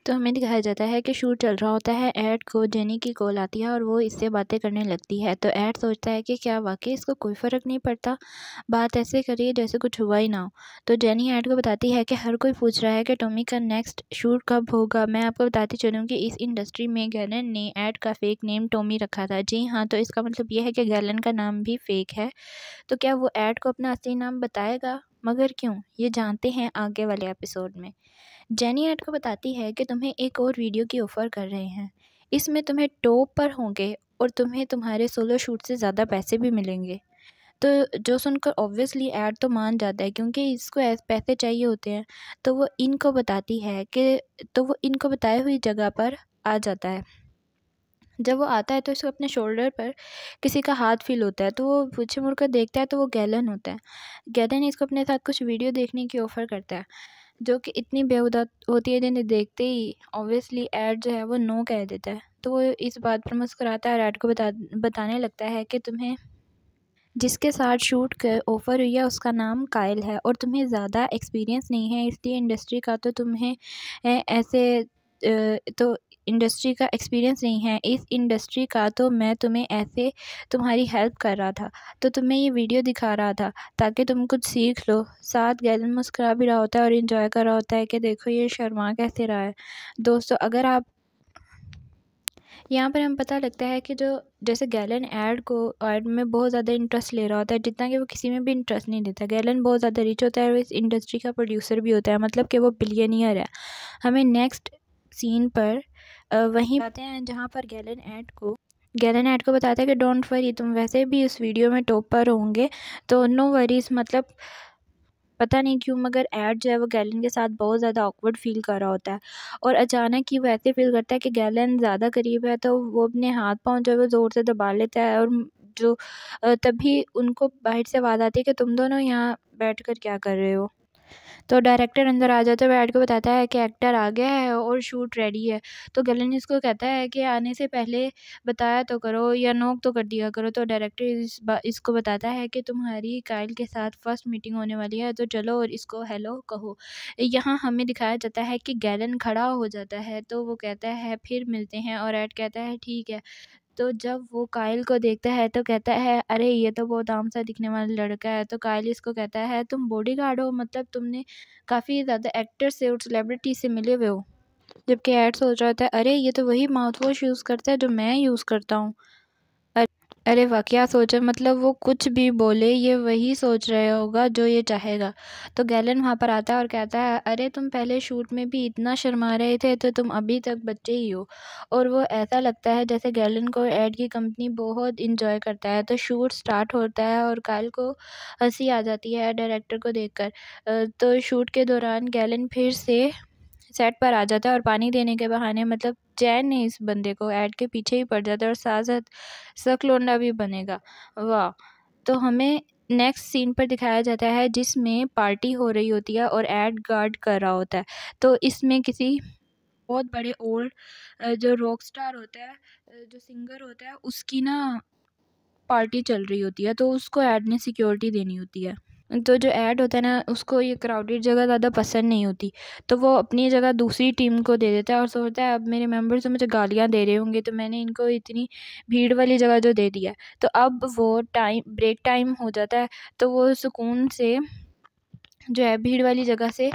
तो हमें दिखाया जाता है कि शूट चल रहा होता है। ऐड को जेनी की कॉल आती है और वो इससे बातें करने लगती है। तो ऐड सोचता है कि क्या वाकई इसको कोई फ़र्क नहीं पड़ता, बात ऐसे करिए जैसे कुछ हुआ ही ना हो। तो जेनी ऐड को बताती है कि हर कोई पूछ रहा है कि टॉमी का नेक्स्ट शूट कब होगा। मैं आपको बताती चलूँ कि इस इंडस्ट्री में गैलन ने ऐड का फ़ेक नेम टॉमी रखा था। जी हाँ, तो इसका मतलब ये है कि गैलन का नाम भी फ़ेक है। तो क्या वो ऐड को अपना असली नाम बताएगा? मगर क्यों? ये जानते हैं आगे वाले एपिसोड में। जेनी ऐड को बताती है कि तुम्हें एक और वीडियो की ऑफ़र कर रहे हैं। इसमें तुम्हें टॉप पर होंगे और तुम्हें तुम्हारे सोलो शूट से ज़्यादा पैसे भी मिलेंगे। तो जो सुनकर ऑब्वियसली ऐड तो मान जाता है क्योंकि इसको पैसे चाहिए होते हैं। तो वो इनको बताती है कि वो इनको बताई हुई जगह पर आ जाता है। जब वो आता है तो इसको अपने शोल्डर पर किसी का हाथ फ़ील होता है। तो वो पीछे मुड़कर देखता है तो वो गैलन होता है। गैलन इसको अपने साथ कुछ वीडियो देखने की ऑफ़र करता है, जो कि इतनी बेहुदा होती है जिन्हें देखते ही ऑब्वियसली ऐड जो है वो नो कह देता है। तो वो इस बात पर मुस्कुराता है और ऐड को बताने लगता है कि तुम्हें जिसके साथ शूट का ऑफ़र हुई है उसका नाम काइल है और तुम्हें ज़्यादा एक्सपीरियंस नहीं है इसलिए इंडस्ट्री का तो तुम्हें तो इंडस्ट्री का एक्सपीरियंस नहीं है इस इंडस्ट्री का, तो मैं तुम्हें ऐसे तुम्हारी हेल्प कर रहा था, तो तुम्हें ये वीडियो दिखा रहा था ताकि तुम कुछ सीख लो। साथ गैलन मुस्कुरा भी रहा होता है और इन्जॉय कर रहा होता है कि देखो ये शर्मा कैसे रहा है। दोस्तों, अगर आप यहाँ पर हम पता लगता है कि जो जैसे गैलन ऐड में बहुत ज़्यादा इंटरेस्ट ले रहा होता है, जितना कि वो किसी में भी इंटरेस्ट नहीं लेता। गैलन बहुत ज़्यादा रिच होता है और इस इंडस्ट्री का प्रोड्यूसर भी होता है, मतलब कि वो बिलियनियर है। हमें नेक्स्ट सीन पर वहीं आते हैं जहाँ पर गैलन ऐड को बताता है कि डोंट वरी, तुम वैसे भी इस वीडियो में टॉप पर होंगे, तो नो वरीज। मतलब पता नहीं क्यों मगर ऐड जो है वो गैलन के साथ बहुत ज़्यादा ऑकवर्ड फ़ील कर रहा होता है और अचानक ही वो ऐसे फ़ील करता है कि गैलन ज़्यादा करीब है, तो वो अपने हाथ पाँव जो है वो ज़ोर से दबा लेता है और तभी उनको बाहर से आवाज़ आती है कि तुम दोनों यहाँ बैठकर क्या कर रहे हो। तो डायरेक्टर अंदर आ जाता है, वो ऐड को बताता है कि एक्टर आ गया है और शूट रेडी है। तो गैलन इसको कहता है कि आने से पहले बताया तो करो या नोक तो कर दिया करो। तो डायरेक्टर इसको बताता है कि तुम्हारी काइल के साथ फर्स्ट मीटिंग होने वाली है, तो चलो और इसको हेलो कहो। यहाँ हमें दिखाया जाता है कि गैलन खड़ा हो जाता है, तो वो कहता है फिर मिलते हैं और ऐड कहता है ठीक है। तो जब वो काइल को देखता है तो कहता है अरे ये तो बहुत आम सा दिखने वाला लड़का है। तो काइल इसको कहता है तुम बॉडीगार्ड हो, मतलब तुमने काफ़ी ज़्यादा एक्टर से और सेलिब्रिटी से मिले हुए हो। जबकि ऐड सोच रहा था अरे ये तो वही माउथ वॉश यूज़ करता है जो मैं यूज़ करता हूँ। अरे वाह, क्या सोचा, मतलब वो कुछ भी बोले ये वही सोच रहा होगा जो ये चाहेगा। तो गैलन वहाँ पर आता है और कहता है अरे तुम पहले शूट में भी इतना शर्मा रहे थे तो तुम अभी तक बच्चे ही हो। और वो ऐसा लगता है जैसे गैलन को ऐड की कंपनी बहुत इंजॉय करता है। तो शूट स्टार्ट होता है और काइल को हंसी आ जाती है डायरेक्टर को देखकर। तो शूट के दौरान गैलन फिर से सेट पर आ जाता है और पानी देने के बहाने, मतलब चैन नहीं इस बंदे को, ऐड के पीछे ही पड़ जाता है और साथ साथ सकलोंडा भी बनेगा। वाह। तो हमें नेक्स्ट सीन पर दिखाया जाता है जिसमें पार्टी हो रही होती है और ऐड गार्ड कर रहा होता है। तो इसमें किसी बहुत बड़े ओल्ड जो रॉक स्टार होता है, जो सिंगर होता है, उसकी ना पार्टी चल रही होती है, तो उसको ऐड ने सिक्योरिटी देनी होती है। तो जो ऐड होता है ना उसको ये क्राउडेड जगह ज़्यादा पसंद नहीं होती, तो वो अपनी जगह दूसरी टीम को दे देता है और सोचता है अब मेरे मेंबर्स तो मुझे गालियाँ दे रहे होंगे तो मैंने इनको इतनी भीड़ वाली जगह जो दे दिया है। तो अब वो ब्रेक टाइम हो जाता है, तो वो सुकून से जो है भीड़ वाली जगह से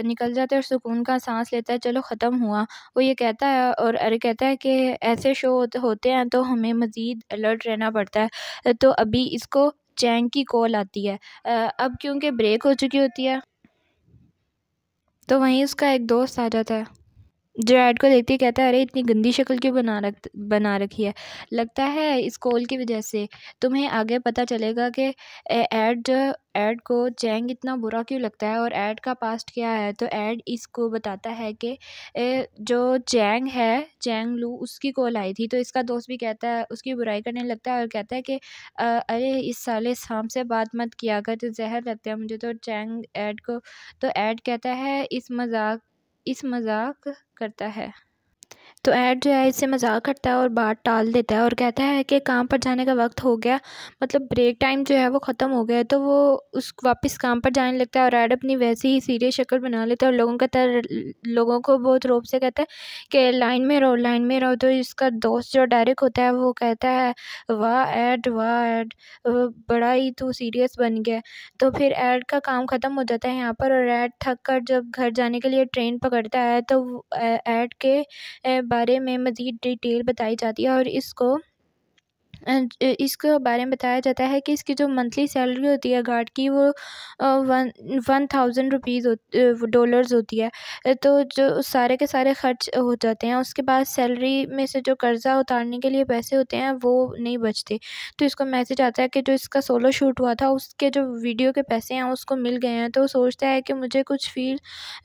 निकल जाता है और सुकून का सांस लेता है, चलो ख़त्म हुआ। वो ये कहता है और अरे कहता है कि ऐसे शो होते हैं तो हमें मज़ीद अलर्ट रहना पड़ता है। तो अभी इसको चैंग की कॉल आती है। अब क्योंकि ब्रेक हो चुकी होती है तो वहीं उसका एक दोस्त आ जाता है जो ऐड को देखते ही कहता है अरे इतनी गंदी शक्ल क्यों बना रखी है, लगता है इस कॉल की वजह से तुम्हें आगे पता चलेगा कि ऐड को चैंग इतना बुरा क्यों लगता है और ऐड का पास्ट क्या है। तो ऐड इसको बताता है कि जो चैंग है, चैंग लू, उसकी कॉल आई थी। तो इसका दोस्त भी कहता है, उसकी बुराई करने लगता है और कहता है कि अरे इस साले सांप से बात मत किया कर, तो जहर लगता है मुझे। तो चैंग ऐड को तो ऐड कहता है इस मजाक करता है। तो ऐड जो है इससे मज़ाक करता है और बात टाल देता है और कहता है कि काम पर जाने का वक्त हो गया, मतलब ब्रेक टाइम जो है वो ख़त्म हो गया है। तो वो उस वापस काम पर जाने लगता है और ऐड अपनी वैसे ही सीरियस शक्ल बना लेता है और लोगों को बहुत रौब से कहता है कि लाइन में रहो, लाइन में रहो। तो इसका दोस्त जो डायरेक्ट होता है वो कहता है, वाह ऐड, वाह ऐड, बड़ा ही तू सीरियस बन गया। तो फिर ऐड का काम ख़त्म हो जाता है यहाँ पर और ऐड थक कर जब घर जाने के लिए ट्रेन पकड़ता है तो ऐड के बारे में मज़ीद डिटेल बताई जाती है और इसके बारे में बताया जाता है कि इसकी जो मंथली सैलरी होती है गार्ड की वो 1000 रुपीज़ डॉलर्स होती है। तो जो सारे के सारे खर्च हो जाते हैं, उसके बाद सैलरी में से जो कर्ज़ा उतारने के लिए पैसे होते हैं वो नहीं बचते। तो इसको मैसेज आता है कि जो इसका सोलो शूट हुआ था उसके जो वीडियो के पैसे हैं उसको मिल गए हैं। तो वो सोचता है कि मुझे कुछ फ़ील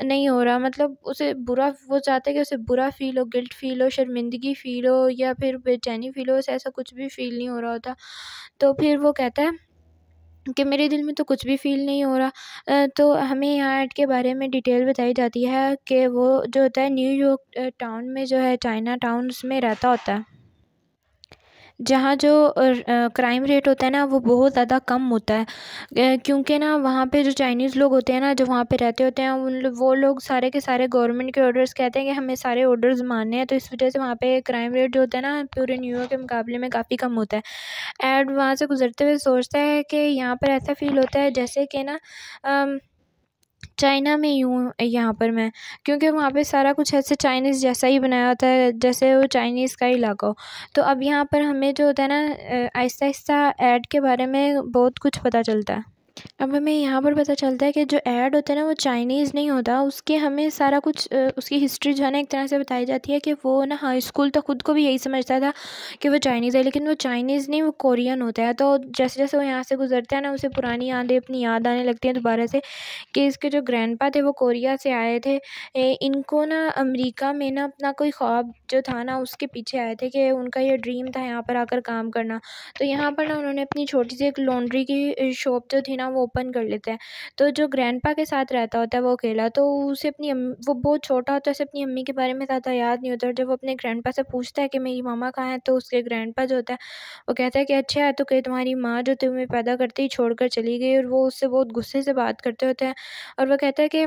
नहीं हो रहा, मतलब उसे बुरा, वो चाहता है कि उसे बुरा फ़ील हो, गिल्ट फ़ील हो, शर्मिंदगी फ़ील हो या फिर बेचैनी फ़ील हो, उसे ऐसा कुछ भी फ़ील नहीं हो रहा होता। तो फिर वो कहता है कि मेरे दिल में तो कुछ भी फ़ील नहीं हो रहा। तो हमें यहाँ ऐड के बारे में डिटेल बताई जाती है कि वो जो होता है न्यूयॉर्क टाउन में जो है चाइना टाउन उसमें रहता होता है, जहाँ जो क्राइम रेट होता है ना वो बहुत ज़्यादा कम होता है। क्योंकि ना वहाँ पे जो चाइनीज़ लोग होते हैं ना, जो वहाँ पे रहते होते हैं, वो लोग सारे के सारे गवर्नमेंट के ऑर्डर्स कहते हैं कि हमें सारे ऑर्डर्स मानने हैं। तो इस वजह से वहाँ पे क्राइम रेट जो होता है ना पूरे न्यूयॉर्क के मुकाबले में काफ़ी कम होता है। एंड वहाँ से गुजरते हुए सोचता है कि यहाँ पर ऐसा फ़ील होता है जैसे कि ना चाइना में ही हूँ यहाँ पर मैं, क्योंकि वहाँ पे सारा कुछ ऐसे चाइनीज़ जैसा ही बनाया होता है जैसे वो चाइनीज़ का इलाका हो। तो अब यहाँ पर हमें जो होता है ना आहिस्ता-आहिस्ता ऐड के बारे में बहुत कुछ पता चलता है। अब हमें यहाँ पर पता चलता है कि जो ऐड होता है ना वो चाइनीज़ नहीं होता, उसके हमें सारा कुछ उसकी हिस्ट्री जो है ना एक तरह से बताई जाती है कि वो ना हाई स्कूल तक खुद को भी यही समझता था कि वो चाइनीज़ है, लेकिन वो चाइनीज़ नहीं, वो कोरियन होता है। तो जैसे जैसे वो यहाँ से गुजरता है ना उसे पुरानी यादें अपनी याद आने लगती हैं दोबारा से कि इसके जो ग्रैंडपा थे वो कोरिया से आए थे। इनको ना अमेरिका में ना अपना कोई ख्वाब जो था ना उसके पीछे आए थे कि उनका ये ड्रीम था यहाँ पर आकर काम करना। तो यहाँ पर ना उन्होंने अपनी छोटी सी एक लॉन्ड्री की शॉप जो थी ना वो ओपन कर लेते हैं। तो जो ग्रैंडपा के साथ रहता होता है वो अकेला, तो उसे अपनी वो बहुत छोटा होता है, उसे अपनी अम्मी के बारे में ज़्यादा याद नहीं होता। और जब वो अपने ग्रैंडपा से पूछता है कि मेरी मामा कहाँ है, तो उसके ग्रैंडपा जो होता है वो कहता है कि अच्छा है, तो कहीं तुम्हारी माँ जो तुम्हें पैदा करते ही छोड़ कर चली गई। और वो उससे बहुत गुस्से से बात करते होते हैं और वो कहता है कि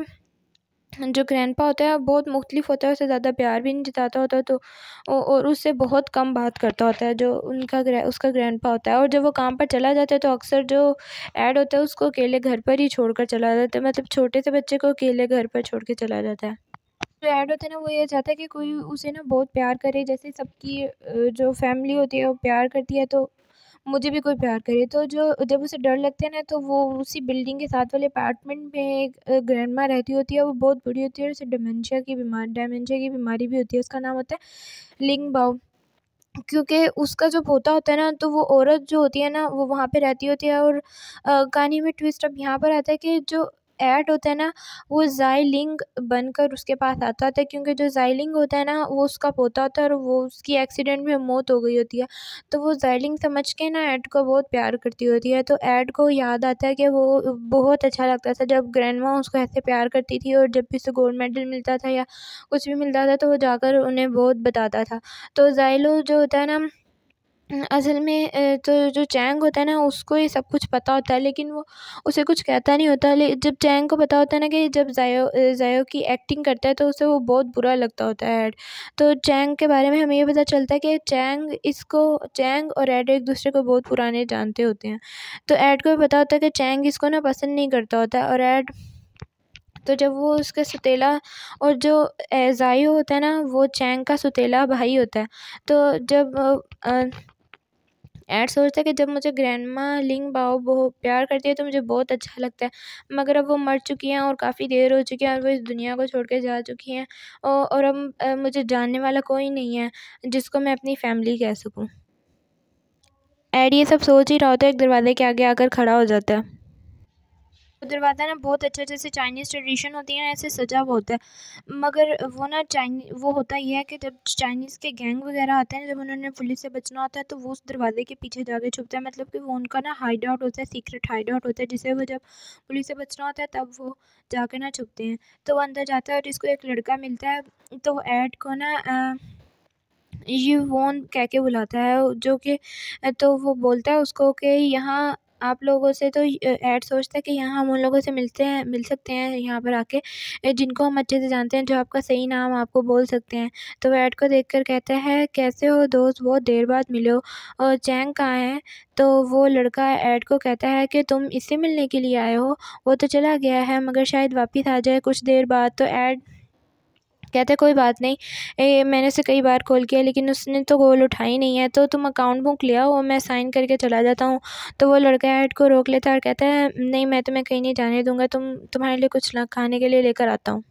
जो ग्रैंडपा होता है बहुत मुख्तलिफ होता है, उसे ज़्यादा प्यार भी नहीं जताता होता। तो और उससे बहुत कम बात करता होता है जो उसका ग्रैंडपा होता है। और जब वो काम पर चला जाता है तो अक्सर जो ऐड होता है उसको अकेले घर पर ही छोड़कर चला जाता है, मतलब छोटे से बच्चे को अकेले घर पर छोड़ के चला जाता है। जो ऐड होता है ना वो ये चाहता है कि कोई उसे ना बहुत प्यार करे, जैसे सबकी जो फैमिली होती है वो प्यार करती है, तो मुझे भी कोई प्यार करे। तो जब उसे डर लगता है ना तो वो उसी बिल्डिंग के साथ वाले अपार्टमेंट में एक ग्रैंडमा रहती होती है, वो बहुत बूढ़ी होती है और उसे डिमेंशिया की बीमारी भी होती है। उसका नाम होता है लिंग बाओ। क्योंकि उसका जो पोता होता है ना तो वो औरत जो होती है ना वो वहाँ पे रहती होती है। और कहानी में ट्विस्ट अब यहाँ पर आता है कि जो ऐड होता है ना वो ज़ाइलिंग बनकर उसके पास आता है, क्योंकि जो ज़ाइलिंग होता है ना वो उसका पोता होता है और वो उसकी एक्सीडेंट में मौत हो गई होती है। तो वो ज़ाइलिंग समझ के ना ऐड को बहुत प्यार करती होती है। तो ऐड को याद आता है कि वो बहुत अच्छा लगता था जब ग्रैंडमा उसको ऐसे प्यार करती थी, और जब भी उसे गोल्ड मेडल मिलता था या कुछ भी मिलता था तो वो जाकर उन्हें बहुत बताता था। तो ज़ाइलो जो होता है ना असल में तो जो चैंग होता है ना उसको ये सब कुछ पता होता है, लेकिन वो उसे कुछ कहता नहीं होता। जब चैंग को पता होता है ना कि जब ज़ायो की एक्टिंग करता है तो उसे वो बहुत बुरा लगता होता है ऐड। तो चैंग के बारे में हमें ये पता चलता है कि चैंग और ऐड एक दूसरे को बहुत पुराने जानते होते हैं। तो ऐड को भी पता होता है कि चैंग इसको ना पसंद नहीं करता होता है। और ऐड तो जब वो उसका सौतेला, और जो ज़ायो होता है ना वो चैंग का सौतेला भाई होता है। तो जब ऐड सोचता है कि जब मुझे ग्रैंडमा लिंग बाओ बहुत प्यार करती है तो मुझे बहुत अच्छा लगता है, मगर अब वो मर चुकी हैं और काफ़ी देर हो चुकी है और वो इस दुनिया को छोड़ के जा चुकी हैं। और अब मुझे जानने वाला कोई नहीं है जिसको मैं अपनी फैमिली कह सकूँ। ऐड ये सब सोच ही रहा होता है, एक दरवाजे के आगे आकर खड़ा हो जाता है। वो दरवाज़ा ना बहुत अच्छा, जैसे चाइनीज़ ट्रेडिशन होती है ना ऐसे सजा हुआ होता है। मगर वो ना वो होता ये है कि जब चाइनीज़ के गैंग वगैरह आते हैं, जब उन्होंने पुलिस से बचना होता है तो वो उस दरवाजे के पीछे जाके छुपता है, मतलब कि वो उनका ना हाइड आउट होता है, सीक्रेट हाइड आउट होता है, जिसे वो जब पुलिस से बचना होता है तब वो जाके ना छुपते हैं। तो वो अंदर जाता है और इसको एक लड़का मिलता है। तो ऐड को ना यू वॉन कह के बुलाता है, जो कि तो वो बोलता है उसको कि यहाँ आप लोगों से तो ऐड सोचता है कि यहाँ हम उन लोगों से मिल सकते हैं यहाँ पर आके, जिनको हम अच्छे से जानते हैं, जो आपका सही नाम आपको बोल सकते हैं। तो वो ऐड को देखकर कहता है, कैसे हो दोस्त, बहुत देर बाद मिले हो, और चैंग कहाँ है? तो वो लड़का ऐड को कहता है कि तुम इससे मिलने के लिए आए हो, वो तो चला गया है मगर शायद वापस आ जाए कुछ देर बाद। तो ऐड कहते कोई बात नहीं, मैंने उसे कई बार कॉल किया लेकिन उसने तो कॉल उठाई नहीं है, तो तुम अकाउंट बुक ले आओ, मैं साइन करके चला जाता हूँ। तो वो लड़का ऐड को रोक लेता है और कहता है, नहीं मैं तुम्हें कहीं नहीं जाने दूँगा, तुम्हारे लिए कुछ खाने के लिए लेकर आता हूँ।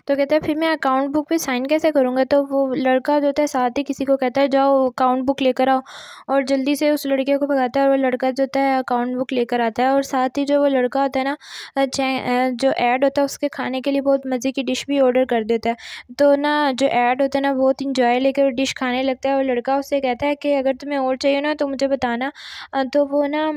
तो कहता है फिर मैं अकाउंट बुक पे साइन कैसे करूँगा? तो वो लड़का जो होता है साथ ही किसी को कहता है, जाओ अकाउंट बुक लेकर आओ, और जल्दी से उस लड़के को भगाता है, और वो लड़का जो होता है अकाउंट बुक लेकर आता है। और साथ ही जो वो लड़का होता है ना, जो ऐड होता है उसके खाने के लिए बहुत मज़े की डिश भी ऑर्डर कर देता है। तो ना जो ऐड होता है ना बहुत इंजॉय लेकर डिश खाने लगता है, और लड़का उससे कहता है कि अगर तुम्हें और चाहिए ना तो मुझे बताना। तो वो ना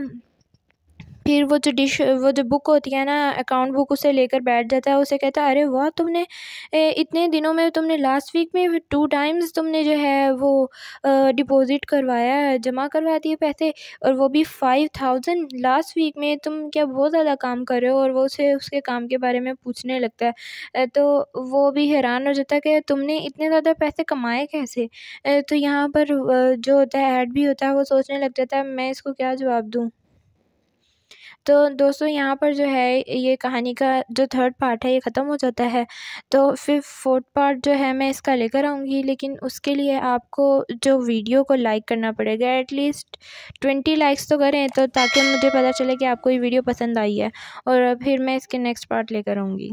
फिर वो जो बुक होती है ना, अकाउंट बुक, उसे लेकर बैठ जाता है। उसे कहता है, अरे वाह, तुमने इतने दिनों में तुमने लास्ट वीक में 2 टाइम्स तुमने जो है वो डिपॉज़िट करवाया है, जमा करवा दिए पैसे, और वो भी 5000 लास्ट वीक में। तुम क्या बहुत ज़्यादा काम कर रहे हो? और वो उसे उसके काम के बारे में पूछने लगता है। तो वो भी हैरान हो जाता है कि तुमने इतने ज़्यादा पैसे कमाए कैसे? तो यहाँ पर जो होता है ऐड भी होता है, वो सोचने लग जाता है, मैं इसको क्या जवाब दूँ? तो दोस्तों यहाँ पर जो है ये कहानी का जो 3rd पार्ट है ये ख़त्म हो जाता है। तो फिर 4th पार्ट जो है मैं इसका लेकर आऊँगी, लेकिन उसके लिए आपको जो वीडियो को लाइक करना पड़ेगा, एटलीस्ट 20 लाइक्स तो करें, तो ताकि मुझे पता चले कि आपको ये वीडियो पसंद आई है, और फिर मैं इसके नेक्स्ट पार्ट लेकर आऊँगी।